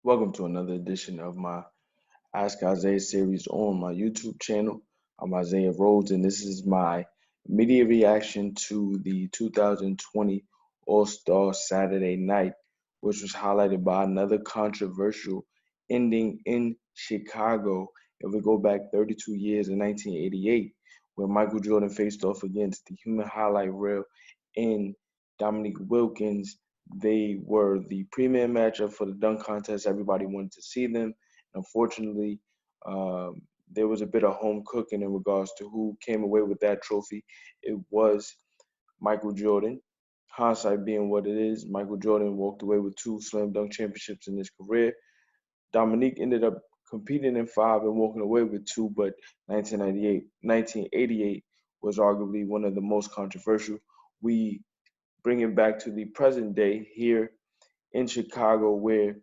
Welcome to another edition of my Ask Isaiah series on my YouTube channel. I'm Isaiah Rhodes, and this is my media reaction to the 2020 All-Star Saturday night, which was highlighted by another controversial ending in Chicago. If we go back 32 years in 1988, where Michael Jordan faced off against the human highlight reel in Dominique Wilkins. They were the premier matchup for the dunk contest. Everybody wanted to see them. Unfortunately, there was a bit of home cooking in regards to who came away with that trophy. It was Michael Jordan. Hindsight being what it is, Michael Jordan walked away with 2 slam dunk championships in his career. Dominique ended up competing in 5 and walking away with 2, but 1988 was arguably one of the most controversial. We bring it back to the present day here in Chicago, where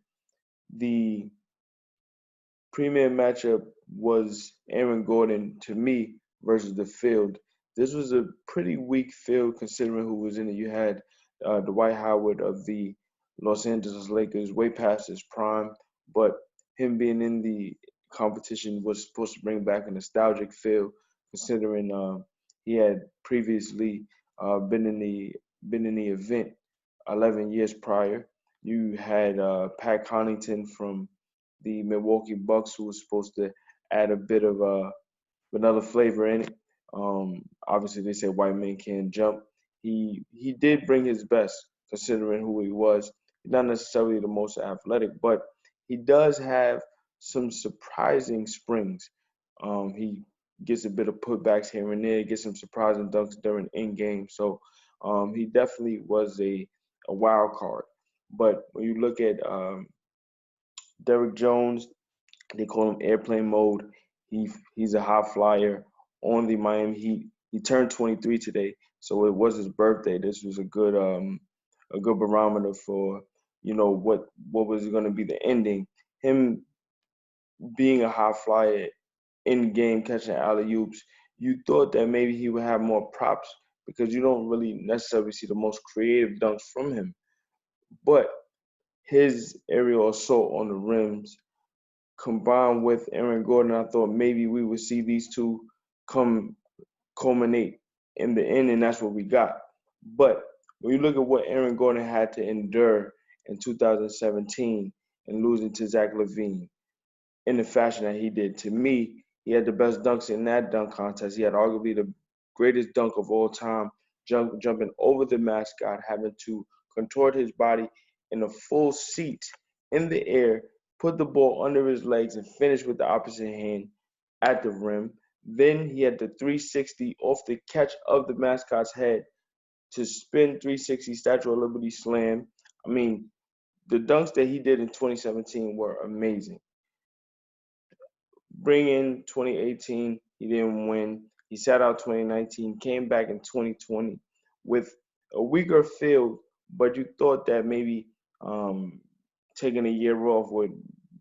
the premier matchup was Aaron Gordon to me versus the field. This was a pretty weak field considering who was in it. You had Dwight Howard of the Los Angeles Lakers way past his prime, but him being in the competition was supposed to bring back a nostalgic feel, considering he had previously been in the event 11 years prior. You had Pat Connaughton from the Milwaukee Bucks, who was supposed to add a bit of vanilla flavor in it. Obviously, they said white men can't jump. He did bring his best, considering who he was. He's not necessarily the most athletic, but he does have some surprising springs. He gets a bit of putbacks here and there, gets some surprising dunks during in game. So he definitely was a wild card. But when you look at Derrick Jones, they call him airplane mode. He's a high flyer on the Miami Heat. He turned 23 today, so it was his birthday. This was a good barometer for what was going to be the ending. Him being a high flyer in game catching alley oops, you thought that maybe he would have more props because you don't really necessarily see the most creative dunks from him. But his aerial assault on the rims combined with Aaron Gordon, I thought maybe we would see these two come culminate in the end, and that's what we got. But when you look at what Aaron Gordon had to endure in 2017 and losing to Zach LaVine in the fashion that he did, to me, he had the best dunks in that dunk contest. He had arguably the greatest dunk of all time, jumping over the mascot, having to contort his body in a full seat in the air, put the ball under his legs, and finish with the opposite hand at the rim. Then he had the 360 off the catch of the mascot's head to spin 360 Statue of Liberty slam. I mean, the dunks that he did in 2017 were amazing. Bring in 2018, he didn't win. He sat out 2019, came back in 2020 with a weaker field, but you thought that maybe taking a year off would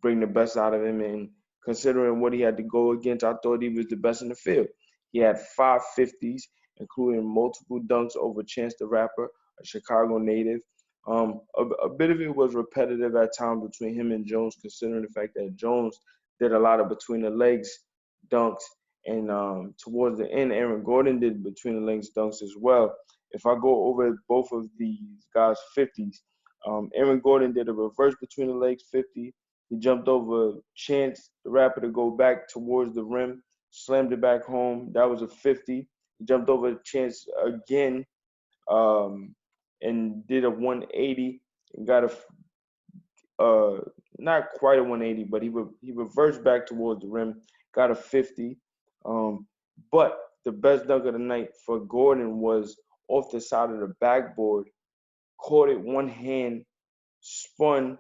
bring the best out of him. And considering what he had to go against, I thought he was the best in the field. He had 550s, including multiple dunks over Chance the Rapper, a Chicago native. A bit of it was repetitive at times between him and Jones, considering the fact that Jones did a lot of between the legs dunks, and towards the end, Aaron Gordon did between the legs dunks as well. If I go over both of these guys' 50s, Aaron Gordon did a reverse between the legs 50. He jumped over Chance the Rapper to go back towards the rim, slammed it back home. That was a 50. He jumped over Chance again um, and did a 180 and got a uh, not quite a 180, but he reversed back towards the rim, got a 50. Um, but the best dunk of the night for Gordon was off the side of the backboard, caught it one hand, spun,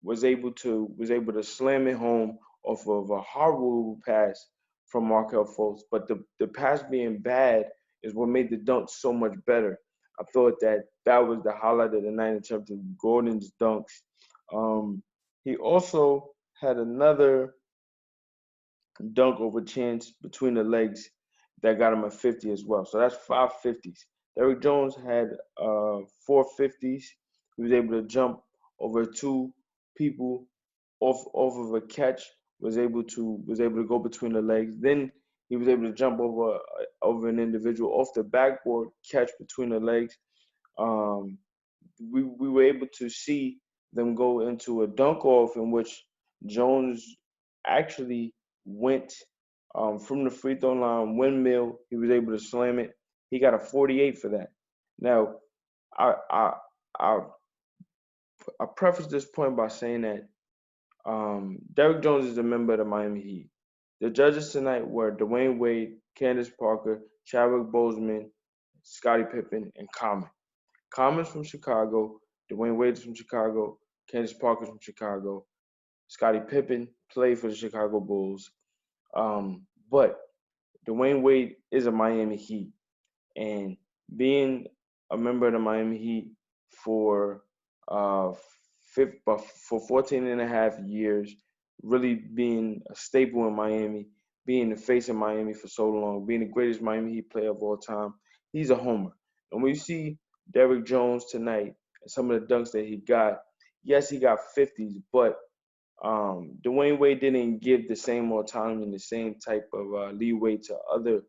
was able to slam it home off of a horrible pass from Markel Fultz. But the pass being bad is what made the dunk so much better. I thought that that was the highlight of the night in terms of Gordon's dunks. Um, he also had another dunk over Chance between the legs that got him a 50 as well. So that's 550s. Derrick Jones had 450s. He was able to jump over 2 people off of a catch, was able to go between the legs. Then he was able to jump over an individual off the backboard, catch between the legs. Um, we were able to see them go into a dunk off in which Jones actually went from the free throw line, windmill. He was able to slam it. He got a 48 for that. Now, I I I, I preface this point by saying that Derrick Jones is a member of the Miami Heat. The judges tonight were Dwayne Wade, Candace Parker, Chadwick Boseman, Scottie Pippen, and Common. Common's from Chicago, Dwayne Wade is from Chicago, Candace Parker's from Chicago, Scottie Pippen played for the Chicago Bulls. But Dwayne Wade is a Miami Heat, and being a member of the Miami Heat for uh, for 14 and a half years, really being a staple in Miami, being the face of Miami for so long, being the greatest Miami Heat player of all time, he's a homer. And when you see Derrick Jones tonight and some of the dunks that he got, yes, he got 50s, but Dwayne Wade didn't give the same autonomy and the same type of leeway to other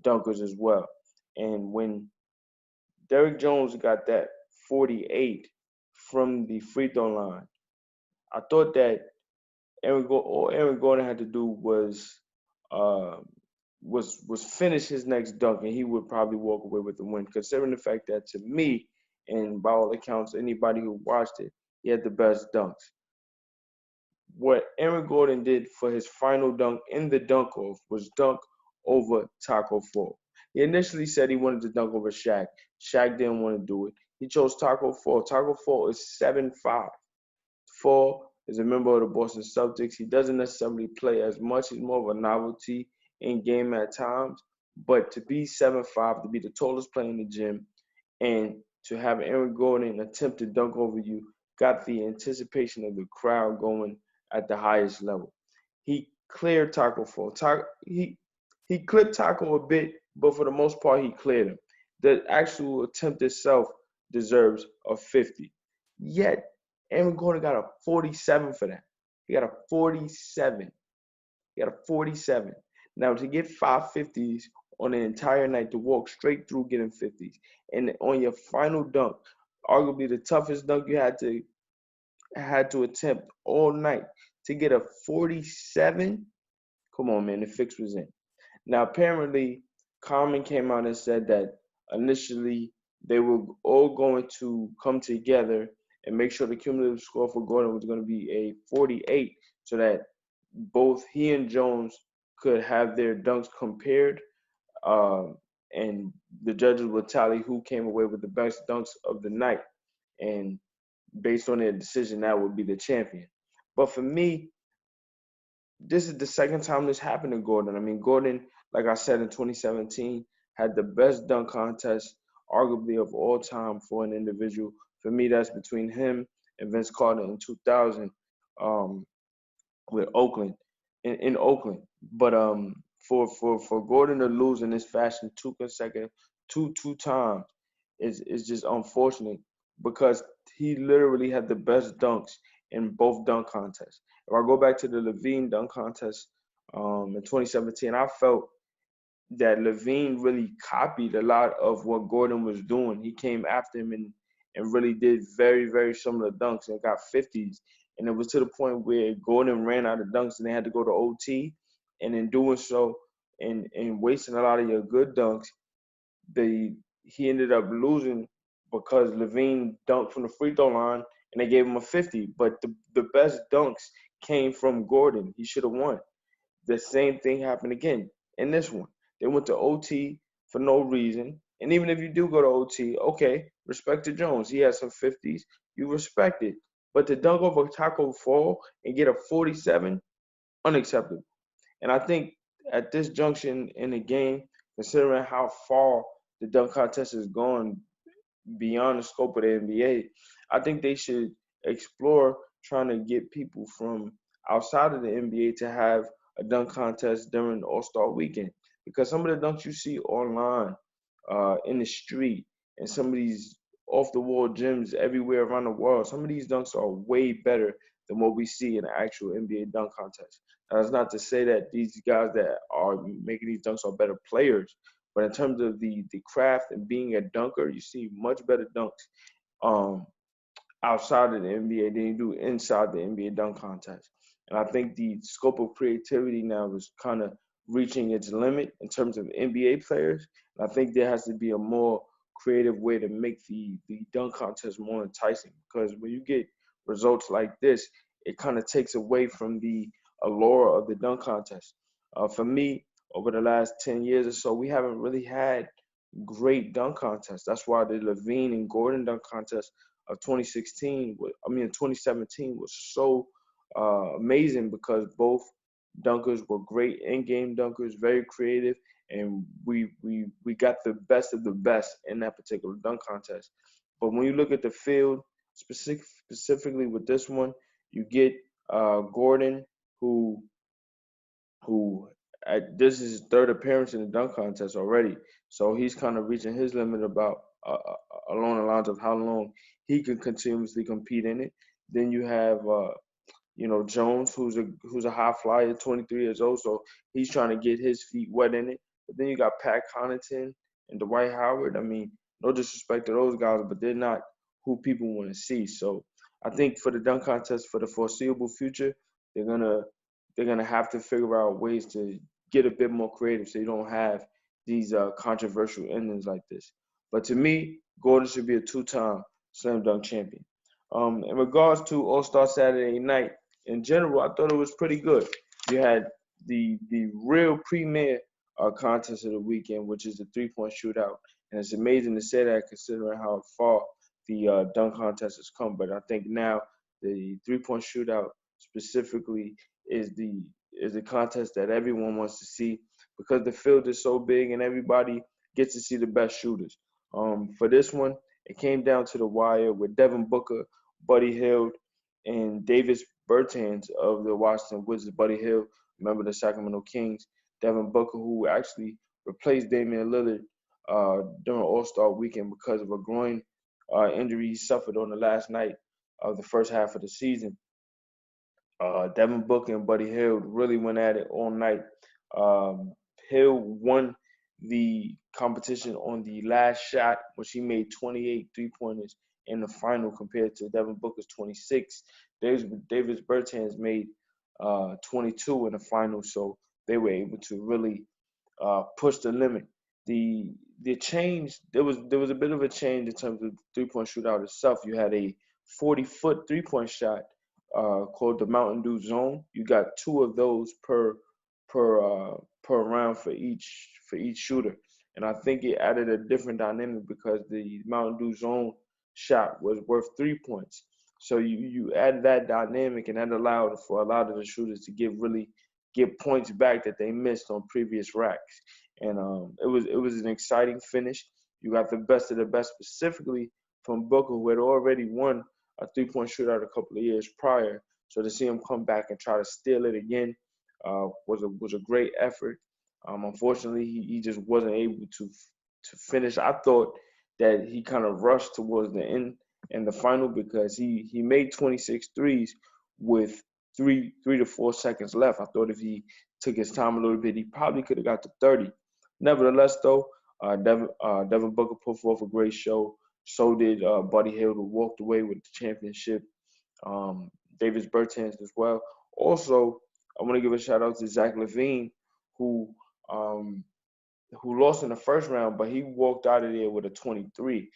dunkers as well. And when Derrick Jones got that 48 from the free throw line, I thought that all Aaron Gordon had to do uh, was finish his next dunk, and he would probably walk away with the win. Considering the fact that to me, and by all accounts, anybody who watched it, he had the best dunks. What Aaron Gordon did for his final dunk in the dunk off was dunk over Taco Fall. He initially said he wanted to dunk over Shaq. Shaq didn't want to do it. He chose Taco Fall. Taco Fall is 7'5". Fall is a member of the Boston Celtics. He doesn't necessarily play as much. He's more of a novelty in game at times. But to be 7'5", to be the tallest player in the gym, and to have Aaron Gordon attempt to dunk over you, got the anticipation of the crowd going at the highest level. He cleared Taco Fall. He clipped Taco a bit, but for the most part, he cleared him. The actual attempt itself deserves a 50. Yet, Aaron Gordon got a 47 for that. He got a 47. He got a 47. Now, to get 550s on an entire night, to walk straight through getting 50s, and on your final dunk, arguably the toughest dunk you had to attempt all night, to get a 47, come on, man, the fix was in. Now, apparently, Common came out and said that initially they were all going to come together and make sure the cumulative score for Gordon was going to be a 48, so that both he and Jones could have their dunks compared, uh, and the judges would tally who came away with the best dunks of the night. And based on their decision, that would be the champion. But for me, this is the second time this happened to Gordon. I mean, Gordon, like I said in 2017, had the best dunk contest, arguably of all time for an individual. For me, that's between him and Vince Carter in 2000 um, with Oakland, in Oakland. But for Gordon to lose in this fashion, two times, is just unfortunate, because he literally had the best dunks in both dunk contests. If I go back to the Levine dunk contest in 2017, I felt that Levine really copied a lot of what Gordon was doing. He came after him and really did very, very similar dunks and got 50s. And it was to the point where Gordon ran out of dunks and they had to go to OT. And in doing so, and wasting a lot of your good dunks, he ended up losing because Levine dunked from the free throw line and they gave him a 50. But the best dunks came from Gordon. He should have won. The same thing happened again in this one. They went to OT for no reason. And even if you do go to OT, okay, respect to Jones. He has some 50s. You respect it. But to dunk over Taco Fall and get a 47, unacceptable. And I think at this junction in the game, considering how far the dunk contest has gone beyond the scope of the NBA, I think they should explore trying to get people from outside of the NBA to have a dunk contest during the All-Star weekend. Because some of the dunks you see online, in the street, and some of these off the wall gyms everywhere around the world. Some of these dunks are way better than what we see in the actual NBA dunk contest. Now, that's not to say that these guys that are making these dunks are better players, but in terms of the craft and being a dunker, you see much better dunks um, outside of the NBA than you do inside the NBA dunk contest. And I think the scope of creativity now is kind of reaching its limit in terms of NBA players. And I think there has to be a more creative way to make the dunk contest more enticing, because when you get results like this, it kind of takes away from the allure of the dunk contest. For me, over the last 10 years or so, we haven't really had great dunk contests. That's why the Levine and Gordon dunk contest of 2017 was so amazing, because both dunkers were great in-game dunkers, very creative, and we got the best of the best in that particular dunk contest. But when you look at the field, specifically with this one, you get Gordon, who who this is his third appearance in the dunk contest already. So he's kind of reaching his limit about along the lines of how long he can continuously compete in it. Then you have Jones, who's a high flyer, 23 years old, so he's trying to get his feet wet in it. But then you got Pat Connaughton and Dwight Howard. I mean, no disrespect to those guys, but they're not who people want to see. So I think for the dunk contest for the foreseeable future, they're gonna they're gonna have to figure out ways to get a bit more creative, so you don't have these controversial endings like this. But to me, Gordon should be a two-time slam dunk champion. In regards to All Star Saturday Night, in general, I thought it was pretty good. You had the real premier contest of the weekend, which is the 3-point shootout, and it's amazing to say that considering how far the dunk contest has come. But I think now the 3-point shootout specifically is the contest that everyone wants to see, because the field is so big and everybody gets to see the best shooters. For this one, it came down to the wire with Devin Booker, Buddy Hield, and Davis Bertans of the Washington Wizards. Buddy Hield, remember the Sacramento Kings. Devin Booker, who actually replaced Damian Lillard during All-Star weekend because of a groin injury he suffered on the last night of the first half of the season. Devin Booker and Buddy Hield really went at it all night. Um, Hill won the competition on the last shot, which he made 28 three-pointers in the final compared to Devin Booker's 26. Davis Bertans made 22 in the final, so they were able to really push the limit. The change, there was a bit of a change in terms of the 3-point shootout itself. You had a 40-foot 3-point shot called the Mountain Dew Zone. You got two of those per round for each shooter, and I think it added a different dynamic because the Mountain Dew Zone shot was worth 3 points. So you add that dynamic, and that allowed for a lot of the shooters to get points back that they missed on previous racks. And it was an exciting finish. You got the best of the best, specifically from Booker, who had already won a 3-point shootout a couple of years prior. So to see him come back and try to steal it again was a great effort. Unfortunately, he just wasn't able to finish. I thought that he kind of rushed towards the end in the final because he made 26 threes with 3 to 4 seconds left. I thought if he took his time a little bit, he probably could have got to 30. Nevertheless, though, Devin Booker put forth a great show. So did Buddy Hield, who walked away with the championship. Davis Bertans as well. Also, I want to give a shout out to Zach LaVine, who um, who lost in the first round, but he walked out of there with a 23.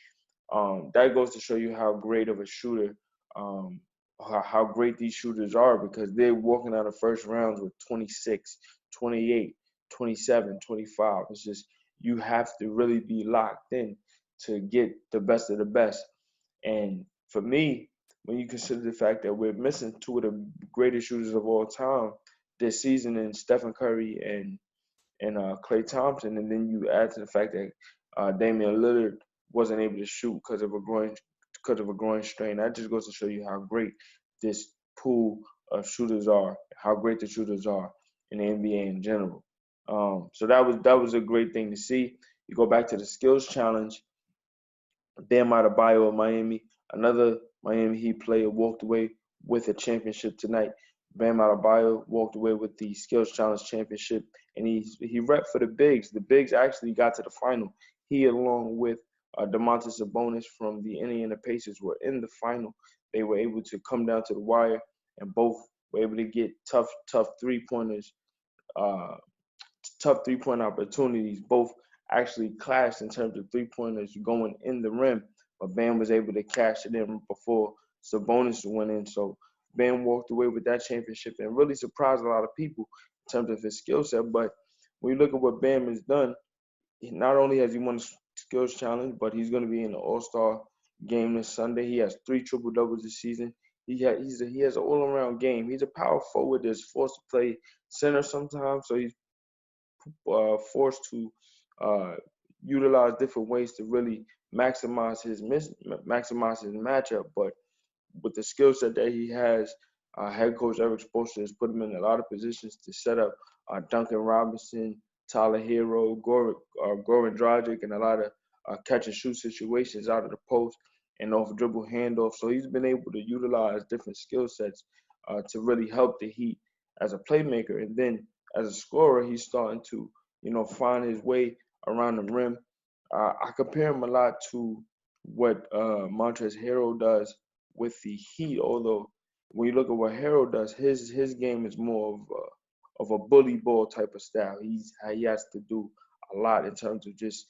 That goes to show you how great of a shooter, how great these shooters are, because they're walking out of first rounds with 26, 28, 27, 25. It's just you have to really be locked in to get the best of the best. And for me, when you consider the fact that we're missing two of the greatest shooters of all time this season in Stephen Curry and Klay Thompson, and then you add to the fact that Damian Lillard wasn't able to shoot because of a groin strain. That just goes to show you how great this pool of shooters are, how great the shooters are in the NBA in general. So that was a great thing to see. You go back to the skills challenge. Bam Adebayo of Miami, another Miami Heat player, walked away with a championship tonight. Bam Adebayo walked away with the Skills Challenge championship, and he repped for the Bigs. The Bigs actually got to the final. He, along with Domantas Sabonis from the Indiana Pacers, were in the final. They were able to come down to the wire, and both were able to get tough three-pointers, uh, tough three-point opportunities. Both actually clashed in terms of three-pointers going in the rim, but Bam was able to cash it in before Sabonis went in. So Bam walked away with that championship and really surprised a lot of people in terms of his skill set. But when you look at what Bam has done, not only has he won the skills challenge, but he's going to be in the All-Star game this Sunday. He has 3 triple doubles this season. He has an all-around game. He's a power forward that's forced to play center sometimes, so he's forced to uh, utilize different ways to really maximize his matchup. But with the skill set that he has, head coach Eric Spoelstra has put him in a lot of positions to set up Duncan Robinson, Tyler Hero, Goran Dragic, and a lot of catch and shoot situations out of the post and off dribble handoff. So he's been able to utilize different skill sets to really help the Heat as a playmaker. And then as a scorer, he's starting to, find his way around the rim. I compare him a lot to what Montrezl Harrell does with the Heat. Although when you look at what Harrell does, his game is more of a bully ball type of style. He has to do a lot in terms of just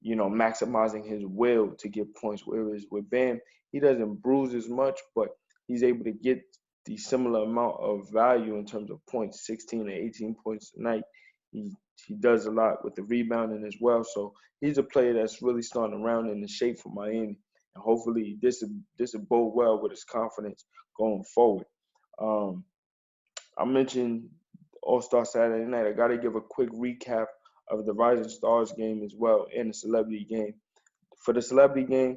maximizing his will to get points. Whereas with Bam, he doesn't bruise as much, but he's able to get the similar amount of value in terms of points, 16 to 18 points a night. He does a lot with the rebounding as well. So he's a player that's really starting to round in the shape for Miami. And hopefully this will bode well with his confidence going forward. Um, I mentioned All-Star Saturday night. I got to give a quick recap of the Rising Stars game as well and the celebrity game. For the celebrity game,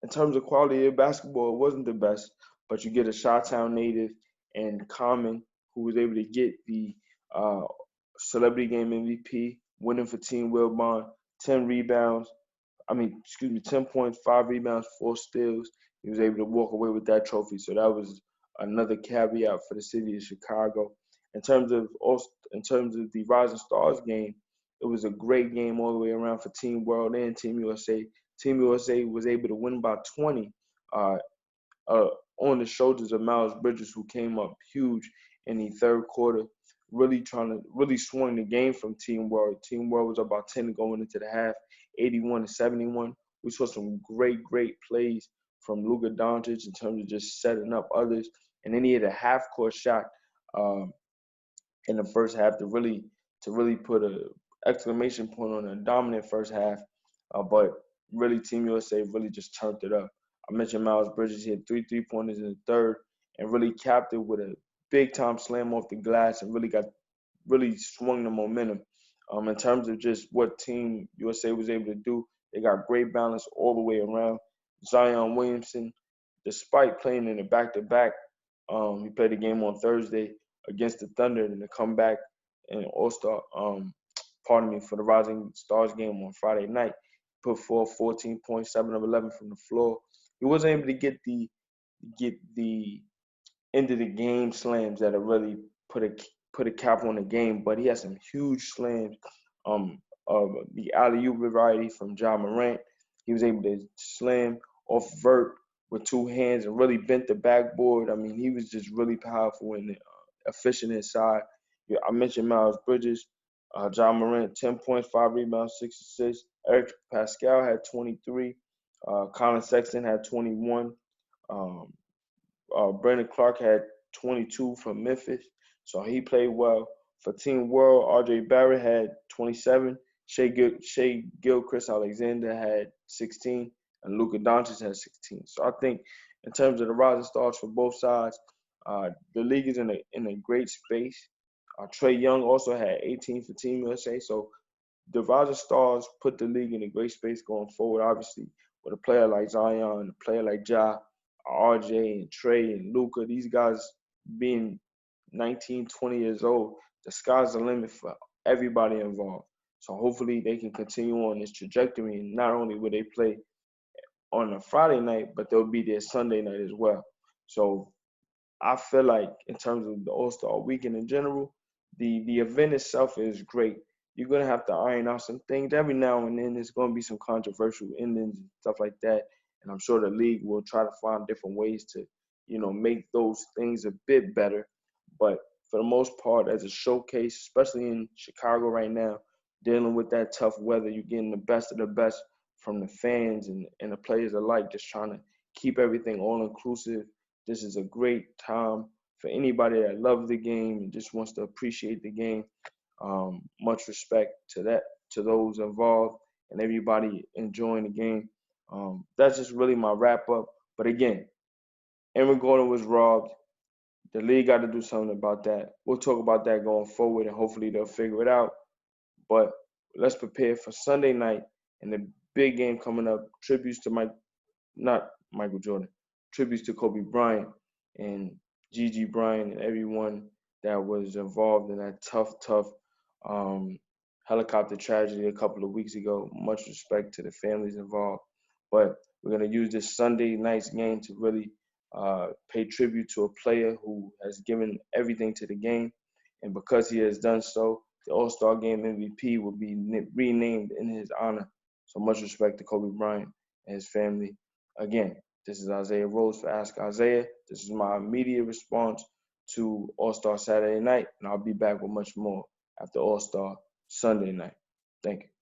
in terms of quality of basketball, it wasn't the best, but you get a Chi-Town native and Common who was able to get the uh, celebrity game MVP, winning for Team Wilbon, 10 rebounds. 10 points, 5 rebounds, 4 steals. He was able to walk away with that trophy. So that was another caveat for the city of Chicago. In terms of the Rising Stars game, it was a great game all the way around for Team World and Team USA. Team USA was able to win by 20 uh, uh, on the shoulders of Miles Bridges, who came up huge in the third quarter, really swung the game from Team World. Team World was about 10 going into the half, 81-71. We saw some great plays from Luka Doncic in terms of just setting up others, and then he had a half-court shot um, in the first half to really put a exclamation point on a dominant first half. But really, Team USA really just turned it up. I mentioned Miles Bridges. He had 3 3-pointers in the third and really capped it with a big time slam off the glass and really swung the momentum. In terms of just what Team USA was able to do, they got great balance all the way around. Zion Williamson, despite playing in a back-to-back, he played a game on Thursday against the Thunder and to come back in All-Star, for the Rising Stars game on Friday night. Put forth 14 points, 7 of 11 from the floor. He wasn't able to get the end of the game slams that have really put a cap on the game, but he had some huge slams. Of the alley-oop variety from Ja Morant. He was able to slam off vert with 2 hands and really bent the backboard. I mean, he was just really powerful and efficient inside. Yeah, I mentioned Miles Bridges, Ja Morant, 10 points, 5 rebounds, 6 assists. Eric Pascal had 23. Colin Sexton had 21. Um, Brandon Clark had 22 from Memphis, so he played well. For Team World, R.J. Barrett had 27. Shea Gilchrist Alexander had 16, and Luka Doncic had 16. So I think in terms of the rising stars for both sides, the league is in a great space. Trae Young also had 18 for Team USA. So the rising stars put the league in a great space going forward. Obviously, with a player like Zion, a player like Ja, RJ and Trey and Luca, these guys being 19, 20 years old, the sky's the limit for everybody involved. So hopefully they can continue on this trajectory, and not only will they play on a Friday night, but they'll be there Sunday night as well. So I feel like in terms of the All-Star Weekend in general, the event itself is great. You're gonna have to iron out some things every now and then. There's gonna be some controversial endings and stuff like that, and I'm sure the league will try to find different ways to, make those things a bit better. But for the most part, as a showcase, especially in Chicago right now, dealing with that tough weather, you're getting the best of the best from the fans and the players alike, just trying to keep everything all inclusive. This is a great time for anybody that loves the game and just wants to appreciate the game. Much respect to those involved and everybody enjoying the game. That's just really my wrap up. But again, Aaron Gordon was robbed. The league got to do something about that. We'll talk about that going forward, and hopefully they'll figure it out. But let's prepare for Sunday night and the big game coming up. Tributes to not Michael Jordan, tributes to Kobe Bryant and Gigi Bryant and everyone that was involved in that tough um, helicopter tragedy a couple of weeks ago. Much respect to the families involved. But we're going to use this Sunday night's game to really pay tribute to a player who has given everything to the game. And because he has done so, the All-Star Game MVP will be renamed in his honor. So much respect to Kobe Bryant and his family. Again, this is Isaiah Rose for Ask Isaiah. This is my immediate response to All-Star Saturday night, and I'll be back with much more after All-Star Sunday night. Thank you.